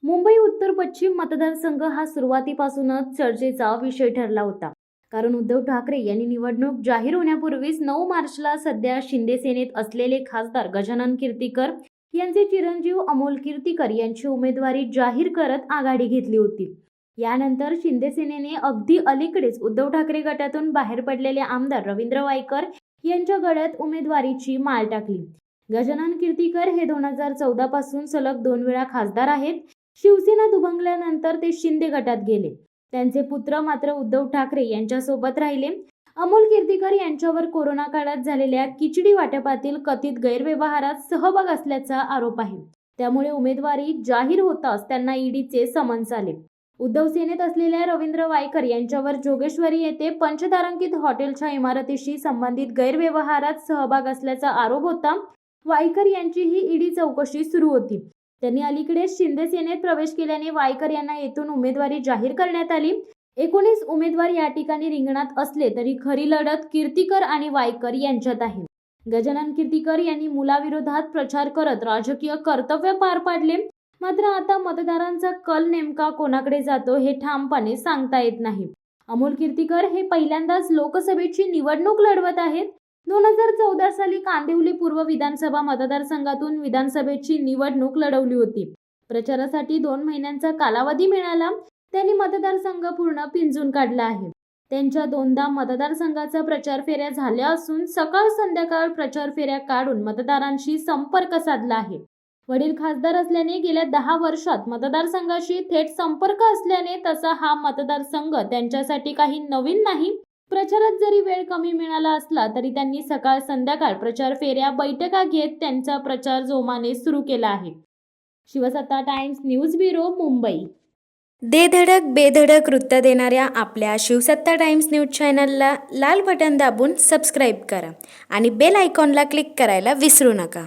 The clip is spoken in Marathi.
मुंबई उत्तर पश्चिम मतदारसंघ हा सुरुवातीपासूनच चर्चेचा विषय ठरला होता. कारण उद्धव ठाकरे यांनी निवडणूक जाहीर होण्यापूर्वीच 9 मार्चला सध्या शिंदे सेनेत असलेले खासदार गजानन कीर्तीकर यांचे चिरंजीव अमोल कीर्तीकर यांची उमेदवारी जाहीर करत आघाडी घेतली होती. यानंतर शिंदे सेनेने अगदी अलीकडेच उद्धव ठाकरे गटातून बाहेर पडलेले आमदार रवींद्र वायकर यांच्या गळ्यात उमेदवारीची माळ टाकली. गजानन कीर्तीकर हे 2014 पासून सलग 2 वेळा खासदार आहेत. शिवसेना दुभंगल्यानंतर ते शिंदे गटात गेले. त्यांचे पुत्र मात्र उद्धव ठाकरे यांच्या सोबत राहिले. अमोल कीर्तीकर यांच्यावर कोरोना काळात झालेल्या खिचडी वाटपातील कथित गैरव्यवहारात सहभाग असल्याचा आरोप आहे. त्यामुळे उमेदवारी जाहीर होताच त्यांना ईडीचे समन्स आले. उद्धव सेनेत असलेल्या रवींद्र वायकर यांच्यावर जोगेश्वरी येथे पंचतारांकित हॉटेलच्या इमारतीशी संबंधित गैरव्यवहारात सहभाग असल्याचा आरोप होता. वायकर यांचीही ईडी चौकशी सुरू होती. त्यांनी अलीकडेच शिंदे सेनेत प्रवेश केल्याने वायकर यांना येथून उमेदवारी जाहीर करण्यात आली. 19 उमेदवार या ठिकाणी रिंगणात असले तरी खरी लढत कीर्तीकर आणि वायकर यांच्यात आहे. गजानन कीर्तीकर यांनी मुलाविरोधात प्रचार करत राजकीय कर्तव्य पार पाडले. मात्र आता मतदारांचा कल नेमका कोणाकडे जातो हे ठामपणे सांगता येत नाही. अमोल कीर्तीकर हे पहिल्यांदाच लोकसभेची निवडणूक लढवत आहेत. 2014 साली कांदिवली पूर्व विधानसभा मतदारसंघातून विधानसभेची निवडणूक लढवली होती. प्रचारासाठी 2 महिन्यांचा कालावधी मिळाला. त्यांनी मतदारसंघ पूर्ण पिंजून काढला आहे. त्यांच्या 2दा मतदारसंघाचा प्रचार फेऱ्या झाल्या असून सकाळ संध्याकाळ प्रचार फेऱ्या काढून मतदारांशी संपर्क साधला आहे. वडील खासदार असल्याने गेल्या 10 वर्षात मतदारसंघाशी थेट संपर्क असल्याने तसा हा मतदारसंघ त्यांच्यासाठी काही नवीन नाही. प्रचारात जरी वेळ कमी मिळाला असला तरी त्यांनी सकाळ संध्याकाळ प्रचार फेऱ्या बैठका घेत त्यांचा प्रचार जोमाने सुरू केला आहे. शिवसत्ता टाइम्स न्यूज ब्युरो, मुंबई. दे धडक बेधडक वृत्त देणाऱ्या आपल्या शिवसत्ता टाइम्स न्यूज चॅनलला लाल बटन दाबून सबस्क्राईब करा आणि बेल आयकॉनला क्लिक करायला विसरू नका.